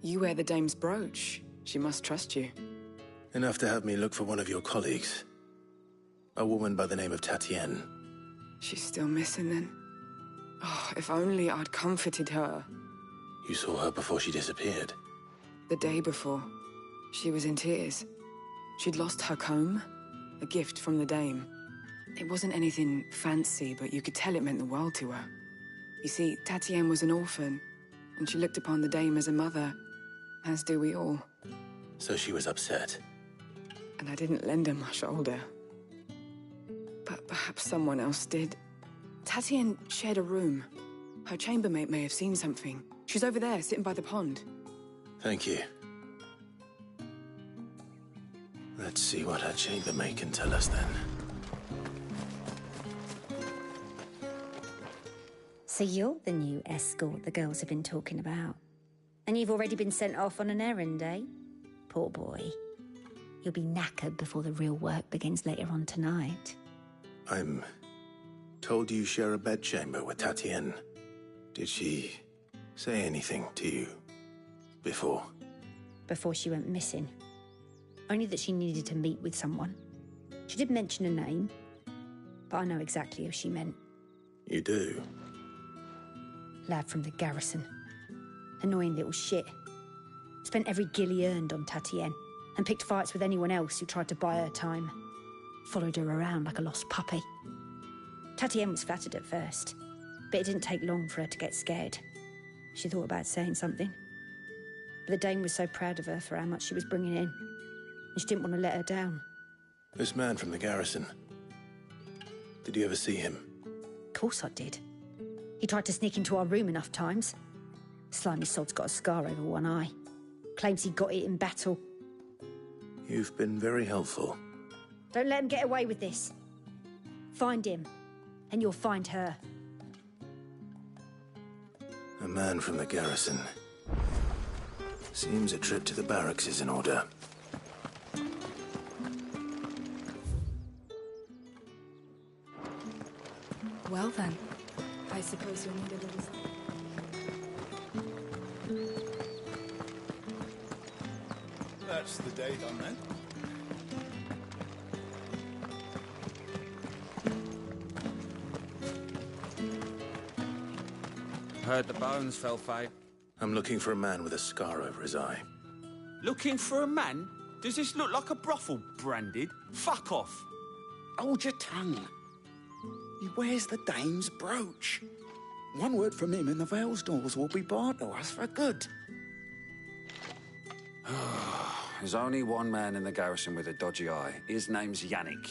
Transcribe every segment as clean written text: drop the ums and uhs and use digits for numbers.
You wear the dame's brooch. She must trust you. Enough to have me look for one of your colleagues. A woman by the name of Tatienne. She's still missing then. Oh, if only I'd comforted her. You saw her before she disappeared? The day before. She was in tears. She'd lost her comb, a gift from the dame. It wasn't anything fancy, but you could tell it meant the world to her. You see, Tatienne was an orphan, and she looked upon the dame as a mother, as do we all. So she was upset. And I didn't lend her my shoulder. But perhaps someone else did. Tatienne shared a room. Her chambermaid may have seen something. She's over there, sitting by the pond. Thank you. Let's see what her chambermaid can tell us then. So you're the new escort the girls have been talking about. And you've already been sent off on an errand, eh? Poor boy. You'll be knackered before the real work begins later on tonight. I'm told you share a bedchamber with Tatienne. Did she say anything to you before? Before she went missing. Only that she needed to meet with someone. She did mention a name, but I know exactly who she meant. You do? Lad from the garrison. Annoying little shit. Spent every guil he earned on Tatienne, and picked fights with anyone else who tried to buy her time. Followed her around like a lost puppy. Tatienne was flattered at first, but it didn't take long for her to get scared. She thought about saying something. But the dame was so proud of her for how much she was bringing in, and she didn't want to let her down. This man from the garrison. Did you ever see him? Of course I did. He tried to sneak into our room enough times. Slimy sod's got a scar over one eye. Claims he got it in battle. You've been very helpful. Don't let him get away with this. Find him, and you'll find her. A man from the garrison. Seems a trip to the barracks is in order. Well then, I suppose you'll need a little... That's the day done then. Heard the bones fell, Faye. I'm looking for a man with a scar over his eye. Looking for a man? Does this look like a brothel branded? Fuck off. Hold your tongue. He wears the dame's brooch. One word from him and the Vale's doors will be barred to us for good. There's only one man in the garrison with a dodgy eye. His name's Yannick.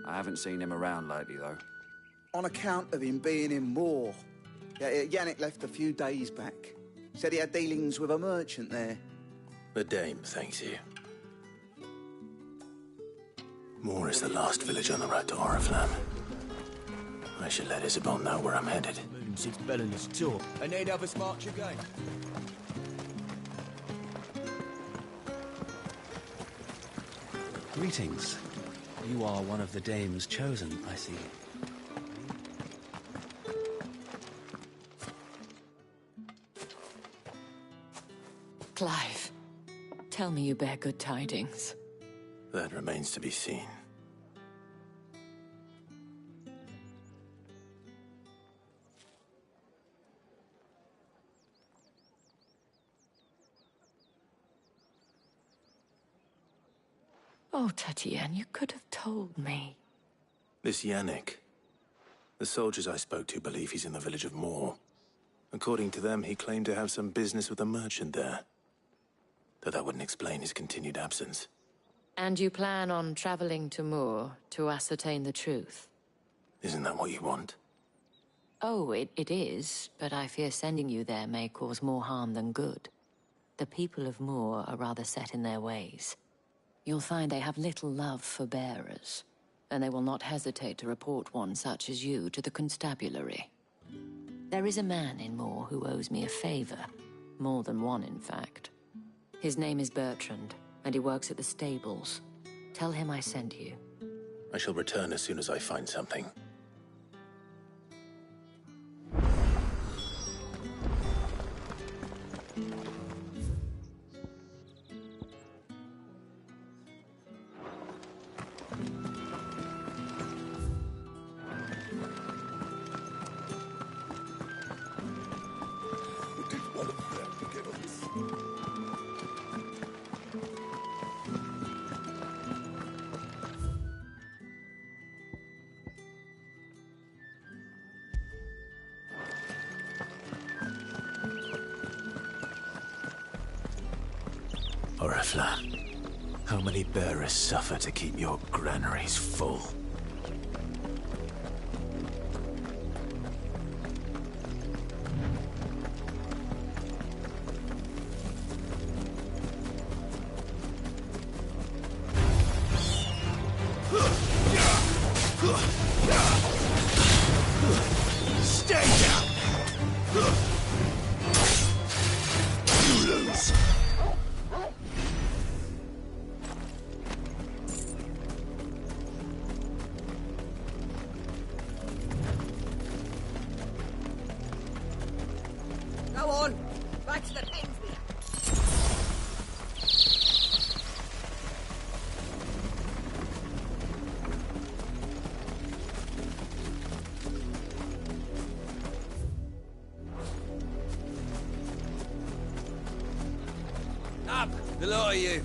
I haven't seen him around lately, though. On account of him being in war. Yannick left a few days back. Said he had dealings with a merchant there. The dame thanks you. Moore is the last village on the road to Oriflamme. I should let Isabel know where I'm headed. Moon sits Belinda's tour, and they'd have us march again. Greetings. You are one of the dame's chosen, I see. Clive, tell me you bear good tidings. That remains to be seen. Oh, Tatienne, you could have told me. This Yannick. The soldiers I spoke to believe he's in the village of Moore. According to them, he claimed to have some business with a merchant there. Though that wouldn't explain his continued absence. And you plan on traveling to Moore to ascertain the truth? Isn't that what you want? Oh, it is, but I fear sending you there may cause more harm than good. The people of Moore are rather set in their ways. You'll find they have little love for bearers, and they will not hesitate to report one such as you to the constabulary. There is a man in Moore who owes me a favor. More than one, in fact. His name is Bertrand, and he works at the stables. Tell him I sent you. I shall return as soon as I find something. Oriflamme, how many bearers suffer to keep your granaries full? Stay down! You lose. Go on, back to the Kingsby. Up, the lot of you.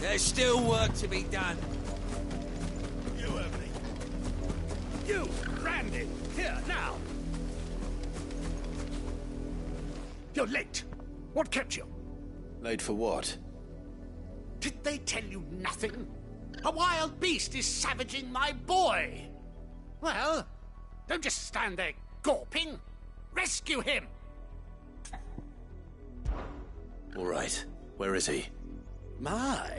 There's still work to be done. You heard me. You, Randy, here, now. You're late. What kept you? Late for what? Did they tell you nothing? A wild beast is savaging my boy. Well, don't just stand there gawping. Rescue him. All right. Where is he? My,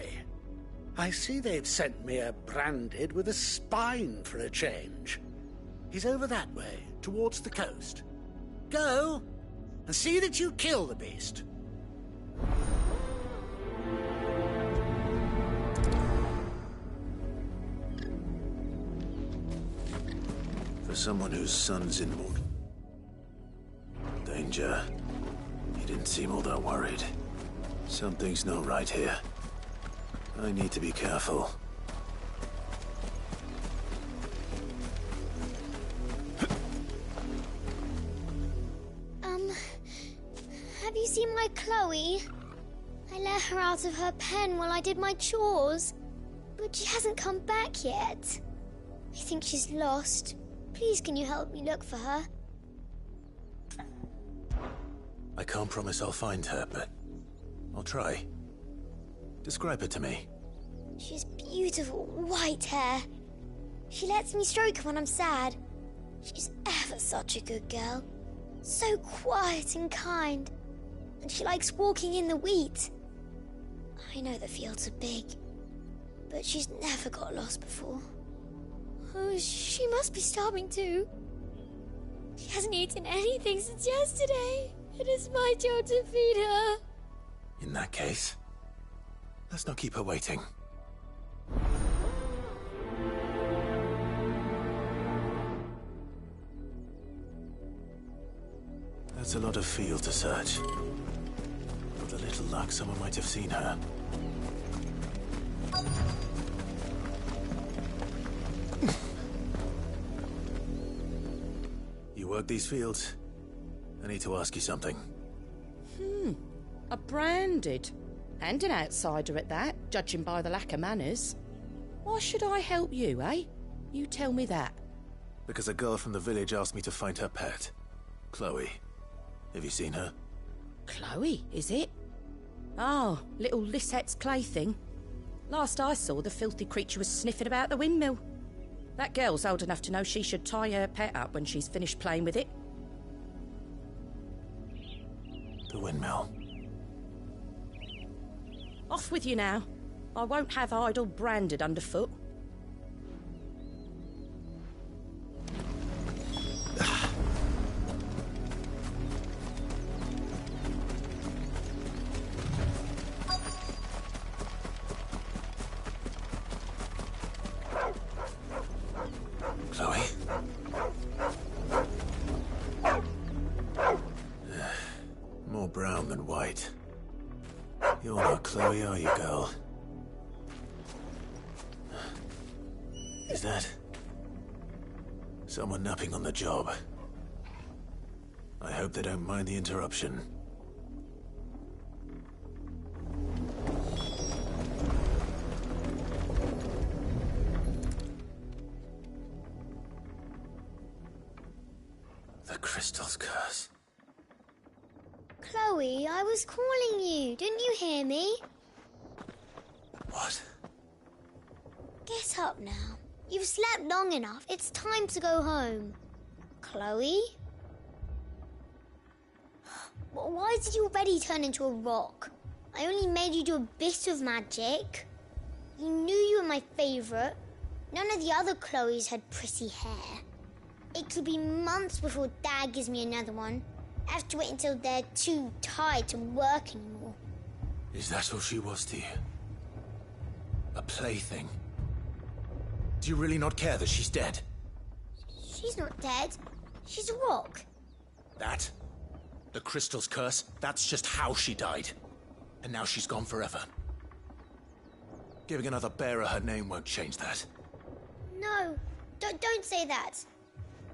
I see they've sent me a branded with a spine for a change. He's over that way, towards the coast. Go, and see that you kill the beast. For someone whose son's in mortal danger, he didn't seem all that worried. Something's not right here. I need to be careful. Have you seen my Chloe? I let her out of her pen while I did my chores, but she hasn't come back yet. I think she's lost. Please, can you help me look for her? I can't promise I'll find her, but I'll try. Describe her to me. She's beautiful white hair. She lets me stroke her when I'm sad. She's ever such a good girl. So quiet and kind. And she likes walking in the wheat. I know the fields are big, but she's never got lost before. Oh, she must be starving too. She hasn't eaten anything since yesterday, and it's my job to feed her. In that case, let's not keep her waiting. That's a lot of field to search. With a little luck, someone might have seen her. You work these fields? I need to ask you something. A branded. And an outsider at that, judging by the lack of manners. Why should I help you, eh? You tell me that. Because a girl from the village asked me to find her pet. Chloe. Have you seen her? Chloe, is it? Oh, little Lissette's plaything. Last I saw, the filthy creature was sniffing about the windmill. That girl's old enough to know she should tie her pet up when she's finished playing with it. The windmill. Off with you now. I won't have idle branded underfoot. Chloe? More brown than white. You're not Chloe, are you, girl? Is that someone napping on the job? I hope they don't mind the interruption. The crystal's curse. Chloe, I was calling you. Didn't you hear me? What? Get up now. You've slept long enough. It's time to go home. Chloe? Why did you already turn into a rock? I only made you do a bit of magic. You knew you were my favourite. None of the other Chloes had pretty hair. It could be months before Dad gives me another one. I have to wait until they're too tired to work anymore. Is that all she was to you? A plaything? Do you really not care that she's dead? She's not dead. She's a rock. That? The crystal's curse? That's just how she died. And now she's gone forever. Giving another bearer her name won't change that. No, don't say that.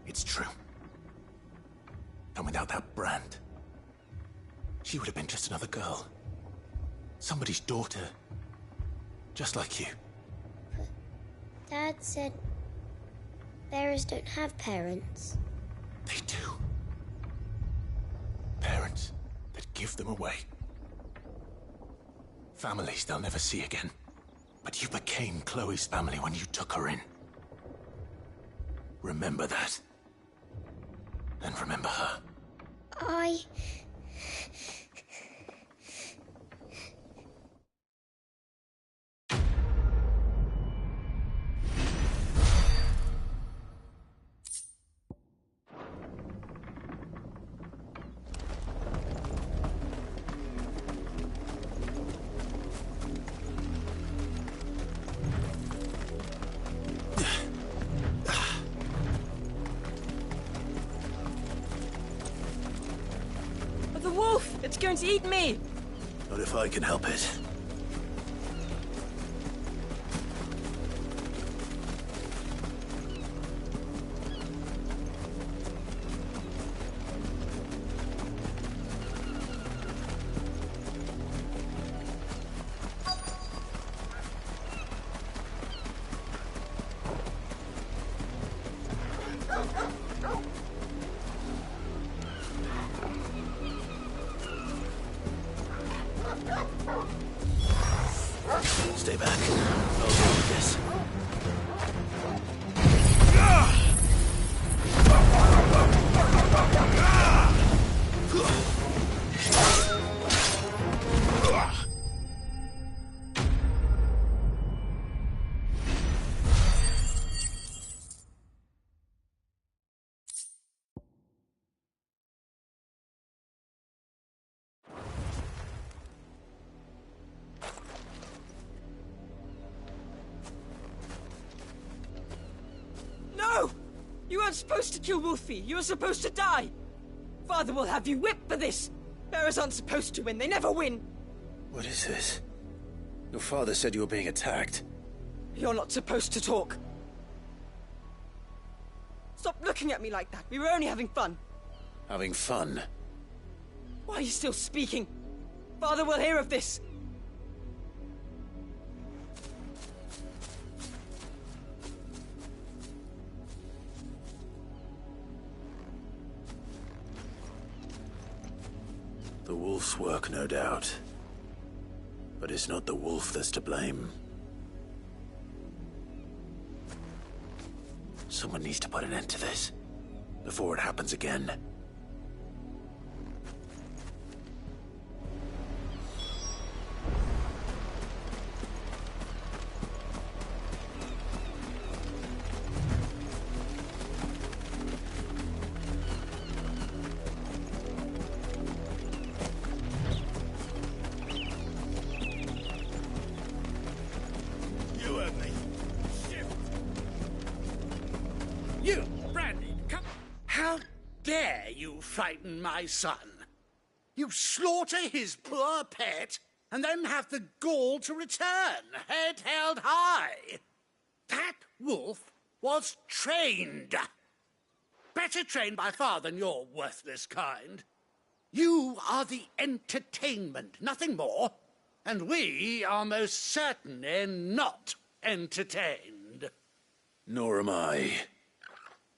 It's true. And without that brand, she would have been just another girl. Somebody's daughter. Just like you. But Dad said bearers don't have parents. They do. Parents that give them away. Families they'll never see again. But you became Chloe's family when you took her in. Remember that. And remember her. The wolf! It's going to eat me! Not if I can help it. Stay back. I'll deal with this. No! You weren't supposed to kill Wolfie. You were supposed to die. Father will have you whipped for this. Bearers aren't supposed to win. They never win. What is this? Your father said you were being attacked. You're not supposed to talk. Stop looking at me like that. We were only having fun. Having fun? Why are you still speaking? Father will hear of this. The wolf's work, no doubt. But it's not the wolf that's to blame. Someone needs to put an end to this, before it happens again. You, Brandy, come. How dare you frighten my son? You slaughter his poor pet and then have the gall to return, head held high. That wolf was trained. Better trained by far than your worthless kind. You are the entertainment, nothing more. And we are most certainly not entertained. Nor am I.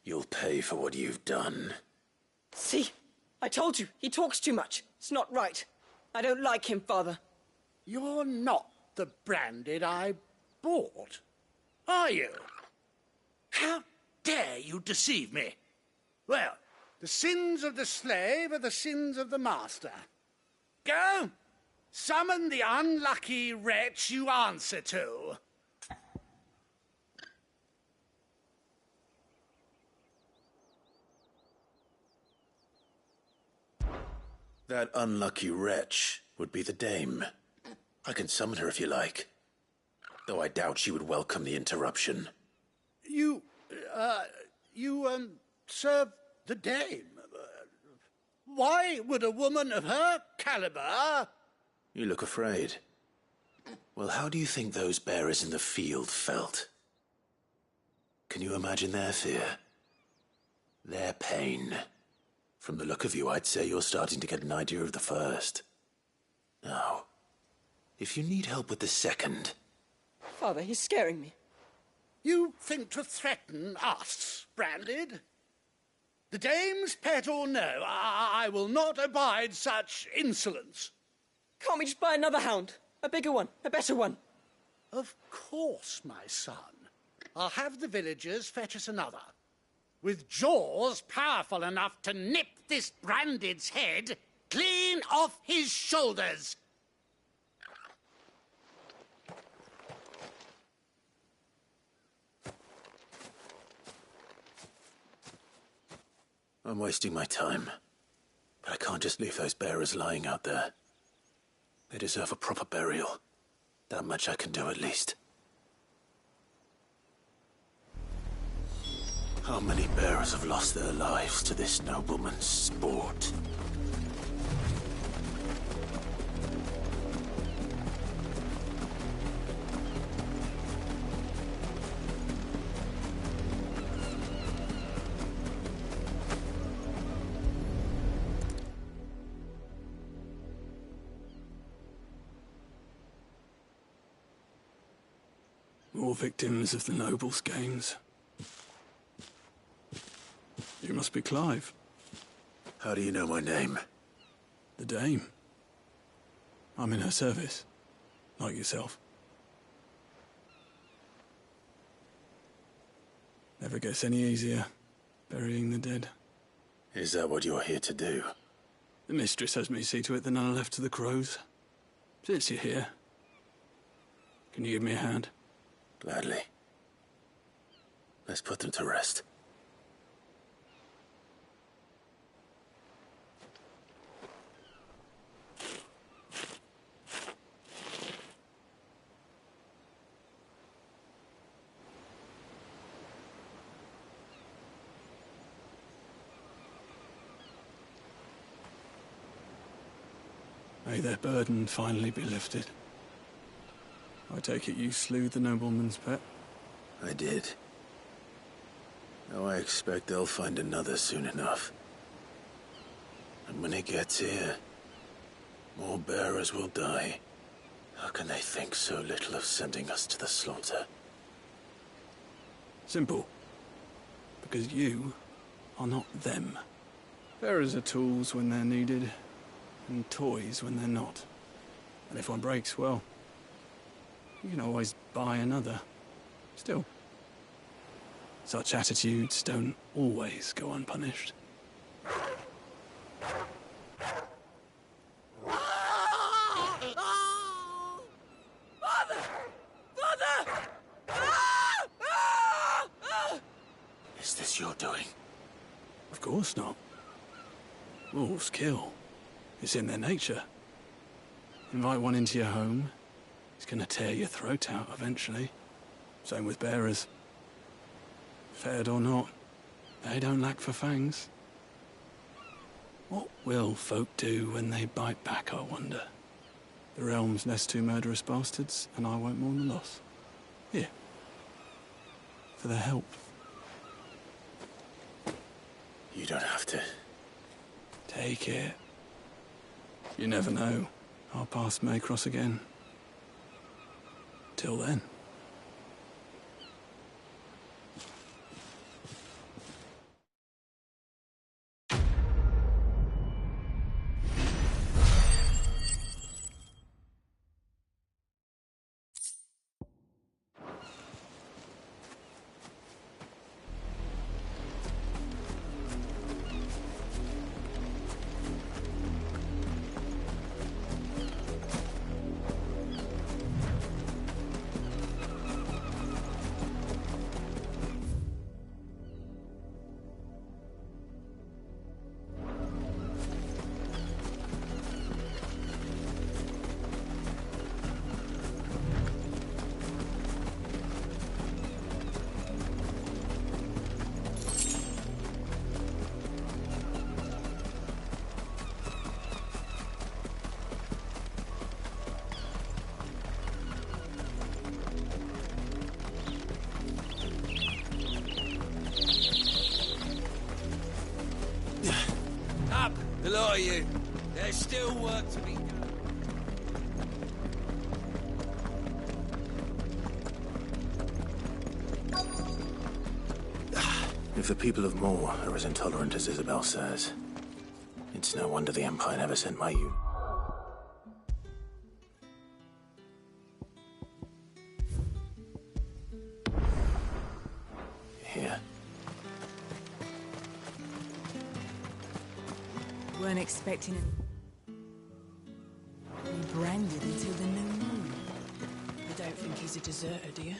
You'll pay for what you've done. See? I told you, he talks too much. It's not right. I don't like him, Father. You're not the branded I bought, are you? How dare you deceive me? Well, the sins of the slave are the sins of the master. Go, summon the unlucky wretch you answer to. That unlucky wretch would be the dame. I can summon her if you like, though I doubt she would welcome the interruption. You serve the dame. Why would a woman of her caliber... You look afraid. Well, how do you think those bearers in the field felt? Can you imagine their fear? Their pain? From the look of you, I'd say you're starting to get an idea of the first. Now, if you need help with the second... Father, he's scaring me. You think to threaten us, Branded? The dame's pet or no, I will not abide such insolence. Can't we just buy another hound? A bigger one, a better one. Of course, my son. I'll have the villagers fetch us another. With jaws powerful enough to nip this Branded's head clean off his shoulders. I'm wasting my time. But I can't just leave those bearers lying out there. They deserve a proper burial. That much I can do at least. How many bearers have lost their lives to this nobleman's sport? More victims of the nobles' games. You must be Clive. How do you know my name? The Dame. I'm in her service, like yourself. Never gets any easier, burying the dead. Is that what you're here to do? The mistress has me see to it that none are left to the crows. Since you're here, can you give me a hand? Gladly. Let's put them to rest. May their burden finally be lifted. I take it you slew the nobleman's pet? I did. Now I expect they'll find another soon enough. And when it gets here, more bearers will die. How can they think so little of sending us to the slaughter? Simple. Because you are not them. Bearers are tools when they're needed, and toys when they're not. And if one breaks, well, you can always buy another. Still, such attitudes don't always go unpunished. Father! Father! Is this your doing? Of course not. Wolves kill. It's in their nature. Invite one into your home, he's gonna tear your throat out eventually. Same with bearers. Fed or not, they don't lack for fangs. What will folk do when they bite back, I wonder? The realm's nest two murderous bastards, and I won't mourn the loss. Here. For their help. You don't have to. Take it. You never know. Our paths may cross again. Till then. lot of you. There's still work to be done. If the people of Moor are as intolerant as Isabel says, it's no wonder the Empire never sent my unit. Here. Weren't expecting him. Branded until the new moon. You don't think he's a deserter, do you?